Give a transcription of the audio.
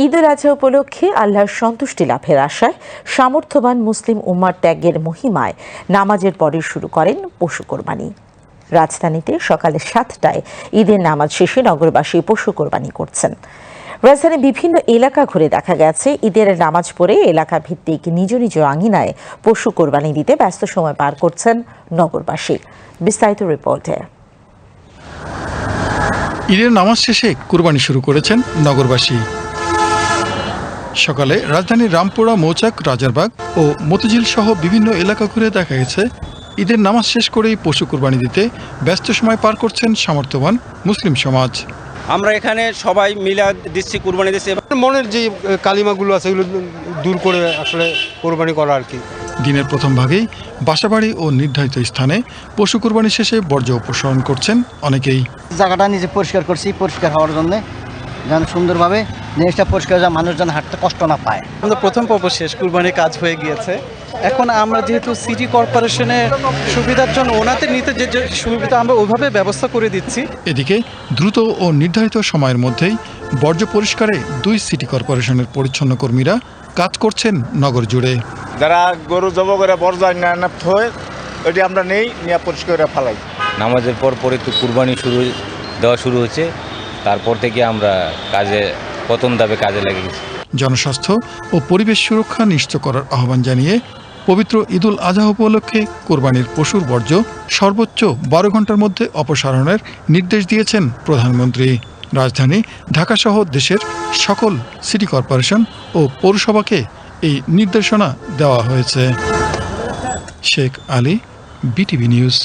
ঈদুল আজহা উপলক্ষে আল্লাহর সন্তুষ্টি লাভের আশায় সামর্থ্যবান মুসলিম উম্মার ত্যাগের মহিমায় নামাজের পরে শুরু করেন পশু কোরবানি। রাজধানীতে সকালে 7টায় ঈদের নামাজ শেষে নগরবাসী পশু কোরবানি করছেন। রাজধানীর বিভিন্ন এলাকা ঘুরে দেখা গেছে ঈদের নামাজ পড়ে এলাকা ভিত্তিক নিজ নিজ আঙিনায় পশু কোরবানি দিতে ব্যস্ত সময় পার করছেন নগরবাসী। বিস্তারিত রিপোর্টে। ঈদের নামাজ শেষে কোরবানি শুরু করেছেন নগরবাসী। সকালে রাজধানীর রামপুরা, মৌচাক, রাজারবাগ ও মতিঝিল সহ বিভিন্ন এলাকা ঘুরে দেখা গেছে ঈদের নামাজ শেষ করেই পশু কোরবানি দিতে ব্যস্ত সময় পার করছেন সামর্থ্যবান মুসলিম সমাজ। আমরা এখানে সবাই মিলে দিচ্ছি, কোরবানি দিচ্ছি। মনের যে কালিমাগুলো আছে এগুলো দূর করে আসলে কোরবানি করা আর কি। দিনের প্রথম ভাগেই বাসাবাড়ি ও নির্ধারিত স্থানে পশু কোরবানি শেষে বর্জ্য অপসারণ করছেন অনেকেই। জায়গাটা নিজে পরিষ্কার করছি, পরিষ্কার হওয়ার জন্য যেন সুন্দরভাবে জিনিসটা পরিষ্কার যা মানুষ যেন হাঁটতে কষ্ট না পায়। আমাদের প্রথম পর্ব শেষ, কুরবানির কাজ হয়ে গিয়েছে। এখন আমরা যেহেতু সিটি কর্পোরেশনের সুবিধার জন্য ওনাদের নিতে যে সুবিধা আমরা ওইভাবে ব্যবস্থা করে দিচ্ছি। এদিকে দ্রুত ও নির্ধারিত সময়ের মধ্যেই বর্জ্য পরিষ্কারে 2 সিটি কর্পোরেশনের পরিচ্ছন্ন কর্মীরা কাজ করছেন নগর জুড়ে। যারা গরু জব করে বর্জ্য হয়ে ওইটি আমরা নেই নিয়ে পরিষ্কার করে ফেলাই। নামাজের পরই তো কুরবানি দেওয়া শুরু হচ্ছে, তারপর থেকে আমরা প্রথম ধাপে কাজে লেগে গেছি। জনস্বাস্থ্য ও পরিবেশ সুরক্ষা নিশ্চিত করার আহ্বান জানিয়ে পবিত্র ঈদুল আজহা উপলক্ষে কোরবানির পশুর বর্জ্য সর্বোচ্চ 12 ঘন্টার মধ্যে অপসারণের নির্দেশ দিয়েছেন প্রধানমন্ত্রী। রাজধানী ঢাকাসহ দেশের সকল সিটি কর্পোরেশন ও পৌরসভাকে এই নির্দেশনা দেওয়া হয়েছে। Sheikh Ali, BTV news.